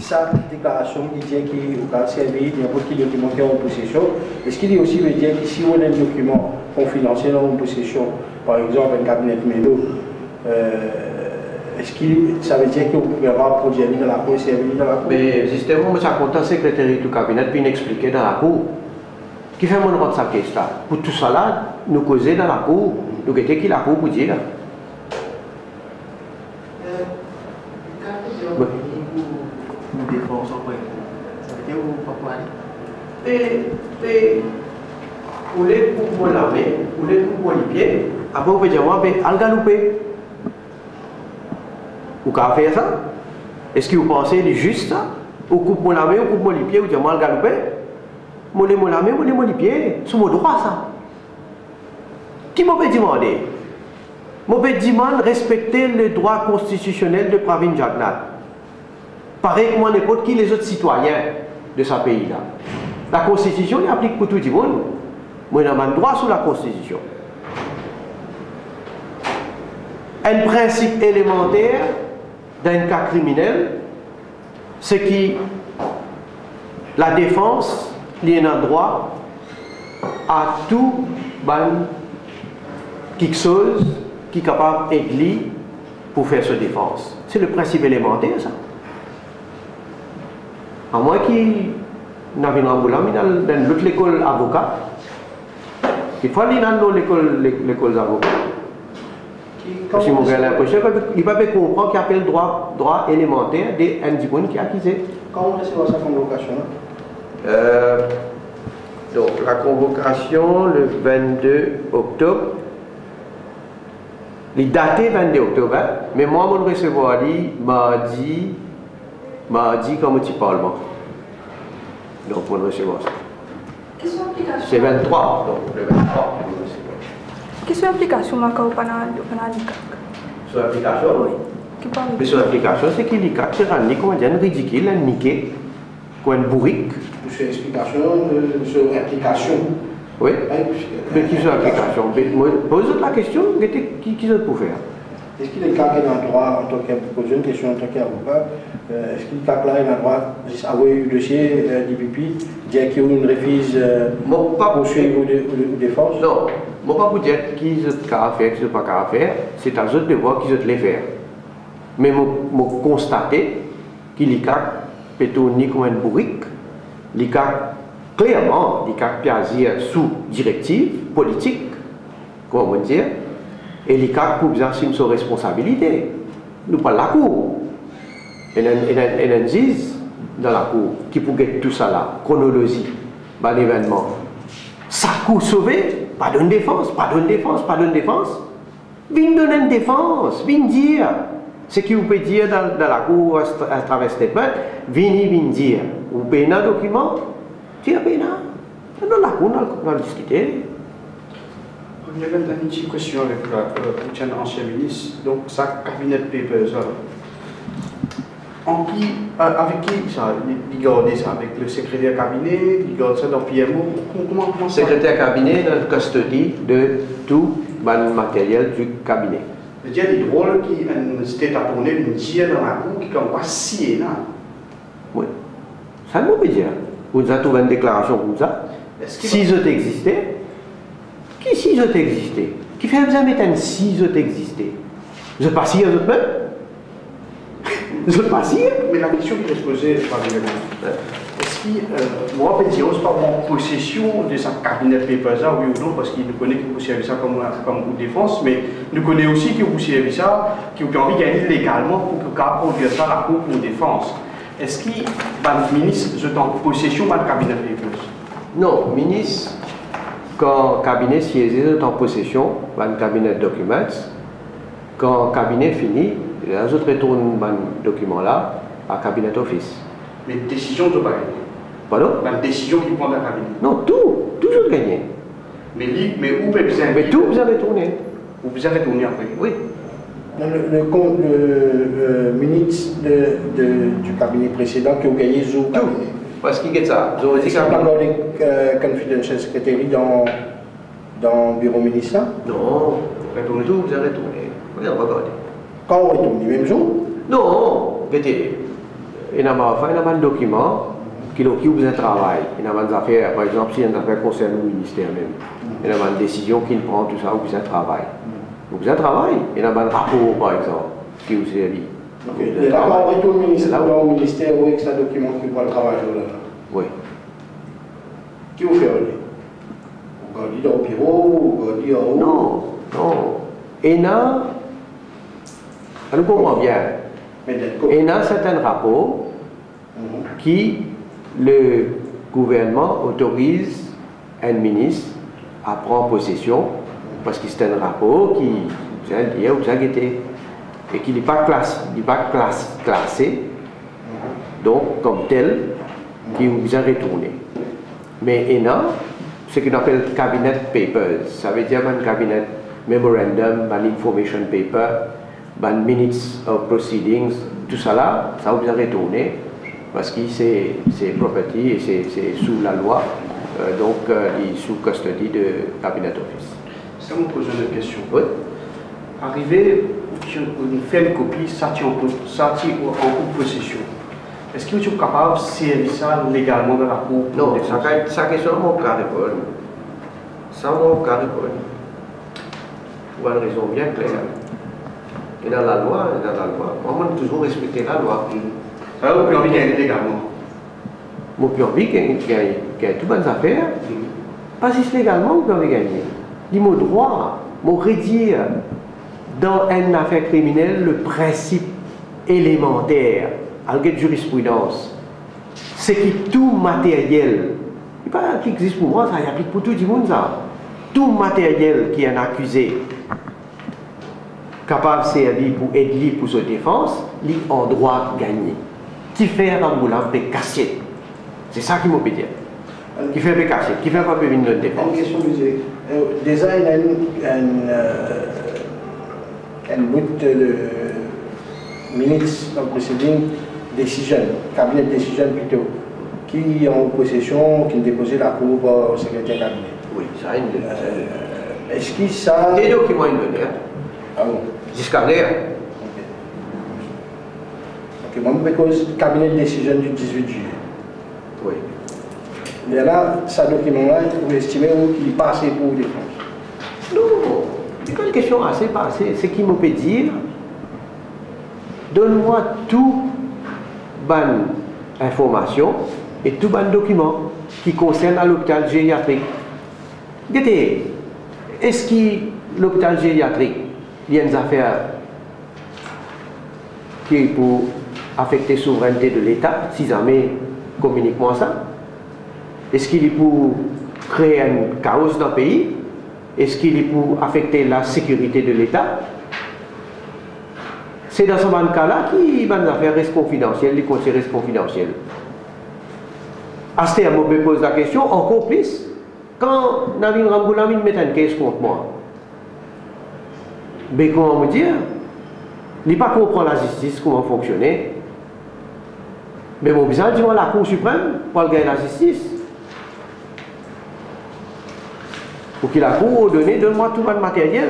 sa déclaration qui dit qu'il va servir n'importe quel document qui est en possession. Est-ce qu'il aussi veut dire que si on a un document confidentiel en possession, par exemple un cabinet Melo, est-ce que ça veut dire qu'on peut avoir produit dans la cour et servir dans la cour? Mais justement, ça compte le secrétaire du cabinet puis expliquer dans la cour. Qui fait mon rôle sa question là? Pour tout ça là, nous causer dans la cour, nous guetter qui la cour pour dire. Nous défensons quoi? Ça veut dire où pas pour aller? Et vous voulez pour moi la main, vous voulez pour moi les pieds, après vous pouvez dire moi, mais al galoper. Vous pouvez faire ça? Est-ce que vous pensez que c'est juste ça? Ou coupe-moi la main, ou coupe-moi les pieds, ou dire moi al galoper? Moi la main, moi les pieds, c'est mon droit ça. Qui m'a demandé? M'a demandé de respecter le droit constitutionnel de Pravin Jagnnath. Pareil comme n'importe qui les autres citoyens de ce pays-là. La Constitution elle applique pour tout le monde. Moi, j'ai un droit sur la Constitution. Un principe élémentaire d'un cas criminel, c'est que la défense a un droit à tout quelque chose qui est capable d'aider pour faire sa défense. C'est le principe élémentaire, ça. À moins qu'il n'avait pas dans l'autre école avocat, il faut aller dans l'école avocat. Parce que mon gars a l'impression qu'il ne peut pas comprendre qu'il appelle droit élémentaire des individus qui est accusé. Quand on recevra sa convocation? Donc la convocation le 22 octobre. Il est daté 22 octobre, hein? Mais moi, je recevoir mardi comme petit parlement. Donc, on recevoir ça. C'est 23, donc le 23, on recevoir. Quelle est l'application Macao Panalica? Sur l'application? Oui. Mais sur l'application, c'est qu'il y a un ridicule, un niqué, un bourrique. Sur l'explication sur l'application. Oui, mais qui sont l'application? Pose la question, qui sont pour faire? Est-ce qu'il est carré dans le droit, en tant qu'avocat, une question en tant qu'avocat, est-ce qu'il est carré dans le droit, avoir eu le dossier d'IPP, dire qu'il y a une refuse poursuivre ou défense? Non, je ne vais pas vous dire qui sont qu'à faire, qui ne sont pas qu'à faire, c'est à eux de voir qui sont les faire. Mais je constate qu'il y a plutôt ni comme un bourrique, il y a clairement, il y a plaisir sous directive politique, comment on dire, et les cas pour assumer ses responsabilités. Nous pas la cour. Et on dit dans la cour qui pour get tout ça là, chronologie, l'événement. Ça court sauvé, pas de défense, pas de défense, pas de défense. Viens donner une défense, viens dire. Ce que vous pouvez dire dans la cour à travers statement, viens dire. Vous payez un document, tu as payé un. Dans la cour, on va discuter. Il y a une petite question avec l'ancien ministre. Donc, ça, cabinet de papers, avec qui ça? Il garde ça? Avec le secrétaire cabinet? Il garde ça dans PMO? Comment ça? Secrétaire cabinet, dans la custodie de tout le matériel du cabinet. Il y a des drôles qui étaient à tourner une dière dans la cour qui comme pas scié là. Oui. Ça ne veut dire. Vous avez trouvé une déclaration comme ça. Si je existais, qui si je existais? Qui fait besoin de mettre un si je existais? Je passe si je peux? Je passe. Mais la question qui est posée par l'élément, est-ce que moi, je peux pas en possession de sa cabinet de papers, oui ou non, parce qu'il nous connaît que vous servez ça comme défense, mais nous connaît aussi que vous servez ça, que vous avez envie de gagner légalement pour produire ça à la cour pour défense. Est-ce que le ministre est en possession de la cabinet de papers? Non, le ministre, quand le cabinet siège est en possession du cabinet de documents, quand le cabinet finit, les autres retournent ce document-là à cabinet office. Mais décision de pas gagner. Pardon? La décision qui prend la cabinet. Non, toujours gagné. Mais où peut vous Mais tout, vous avez tourné. Vous avez tourné après? Oui. Le ministre du cabinet précédent qui a gagné Zou. Tout. Parce qu'il y a ça. Vous avez dit que ça n'a pas gardé confidential secretary dans le bureau ministériel? Non. Tout, vous avez retourné. Regardez, regardez. Quand on retourne, le même jour? Non, regardez. il y a un document qui occupe un travail. Il y a une affaire, par exemple, si une affaire concerne le ministère même, il y a une décision qui prend tout ça, ou un travail. Ou un travail, il y a un rapport, par exemple, qui vous servit. Et là, on retourne au ministère avec ce document qui prend le travail. Oui. Qui vous fait? Vous regardez dans le bureau, vous regardez en haut? Non, non. Et là, on comprend bien. Et là, c'est un rapport qui le gouvernement autorise un ministre à prendre possession parce que c'est un rapport qui et qui n'est pas classé, donc comme tel, qui vous a retourné. Mais ENA, ce qu'on appelle cabinet papers, ça veut dire un cabinet memorandum, un information paper, un minutes of proceedings, tout ça là, ça vous a retourné parce que c'est property et c'est sous la loi, donc sous custody de cabinet office. Ça me pose une question. Oui. Arrivé, on fait une copie, sortir en possession. Est-ce que vous êtes capable de servir ça légalement dans la cour? Non, ça question mon cas de répondre. Ça mon cas de répondre. Pour une raison bien claire. Et dans la loi, on doit toujours respecter la loi. Ça va vous permettre de gagner légalement? Mon permis gagne toutes bonnes affaires. Pas juste légalement, vous pouvez gagner. Il mon droit, mon rédire dans une affaire criminelle le principe élémentaire, en jurisprudence, c'est que tout matériel, pas qui existe pour moi, ça applique pour tout le monde, ça. Tout matériel qui est un accusé capable de servir pour aider pour sa défense, il est en droit de gagner. Qui fait un ambulance peut casser. C'est ça qui m'a dire. Qui fait peut casser, qui fait pas venir notre défense. Une question, déjà, il y a une bout de minutes of proceeding decision, cabinet decision plutôt, qui est en possession, qui est déposé la cour au secrétaire cabinet. Oui, ça a une. Est-ce que ça. Des documents indonnés. Ah bon? Jusqu'à l'air. Ok, moi, parce que cabinet decision du 18 juillet. Oui. Mais là, ce document-là, vous estimez qu'il est passé pour défense? Non, c'est pas une question assez passée. C'est qui me peut dire, donne-moi tout bonne information et tout bon document qui concerne l'hôpital gériatrique. Regardez, est-ce que l'hôpital gériatrique, il y a une affaire qui est pour affecter la souveraineté de l'État, si jamais communique-moi ça? Est-ce qu'il est pour créer un chaos dans le pays? Est-ce qu'il est pour affecter la sécurité de l'État? C'est dans ce cas-là qu'il y a une affaire reste confidentielle, les conseils restent confidentiels. À ce terme, on me pose la question, encore plus, quand Navin Ramboulamine met un caisse contre moi, mais comment me dire? Il n'est pas comprendre la justice, comment fonctionner. Mais mon besoin, dis-moi la Cour suprême pour gagner la justice. Pour qu'il la Cour donne, donne-moi tout le matériel.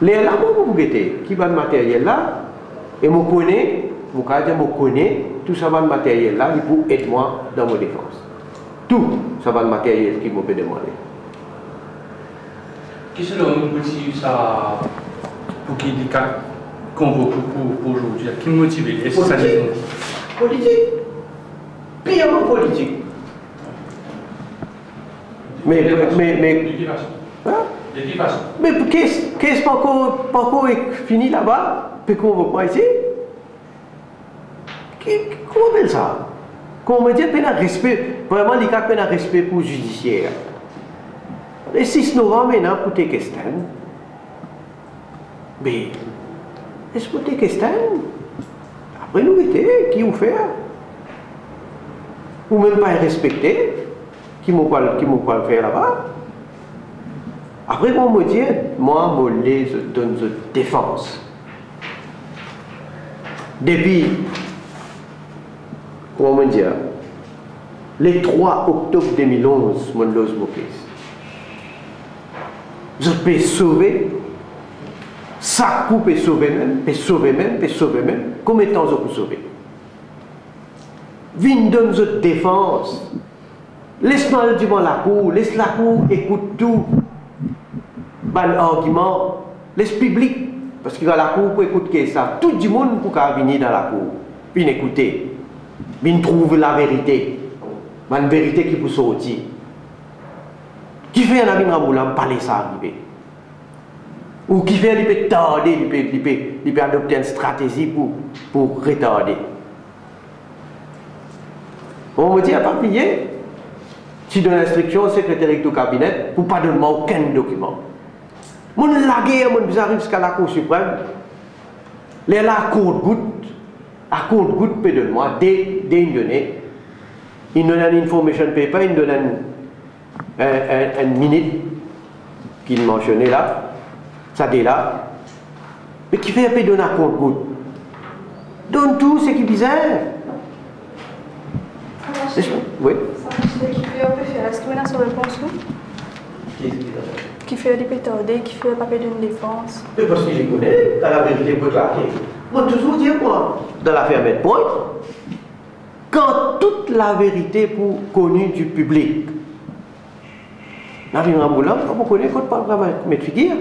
Les là, vous guettez, qui va le matériel là, et je connais, tout ça va le matériel là, il peut aider moi dans ma défense. Tout ça va le matériel qui me peut demander. Qu'est-ce que l'on peut dire ça pour qu'il y ait convoqué pour aujourd'hui? Qui motive? Est-ce que ça Politique. Purement politique. Mais hein? Mais qu'est-ce pas encore fini là-bas? Puis qu'on va pas ici? Comment on appelle ça? Comment on dit qu'il y a un respect, vraiment, il y a un respect pour le judiciaire. Le 6 novembre, maintenant, pour tes questions, mais est-ce que tes questions, après nous, qui vous fait? Ou même pas respecter, qui m'ont pas le faire là-bas? Après, on me dit, moi, je donne une défense. Depuis, comment me dire, le 3 octobre 2011, mon dose je peux sauver Ça coup peut sauver même, peut sauver même, peut sauver même. Combien de temps vous pouvez sauver? Vine donne votre défense. Laisse-moi dire la cour, laisse la cour, écoute tout. Ban argument, laisse public. Parce qu'il va la cour pour écouter ça. Tout le monde pour venir dans la cour. Puis écouter. Puis trouver la vérité. Une vérité qui peut sortir. Qui fait un ami Ramoulam parler ça arriver? Ou qui fait, il peut tarder, il peut adopter une stratégie pour retarder. On me dit à pas plier. Tu donnes l'instruction au secrétaire du cabinet pour ne pas donner aucun document. Mon lagué, mon arrive jusqu'à la Cour suprême. Les la Cour de goutte peut donner moi des données. Il donne un information paper, il donne une minute qu'il mentionnait là. Ça dit là. Mais qui fait un peu donner à compte goutte? Donne tout ce qui est bizarre. Oui. Qui fait un peu faire, est-ce que vous avez une réponse? Qui fait des pétards, qui fait papier d'une défense? Mais parce que je connais, dans la vérité pour claquer. Moi, toujours dire quoi? Dans l'affaire Medpoint, quand toute la vérité pour connue du public, la vie Ramoulam, comme on connaît, quand on parle de mettre figure,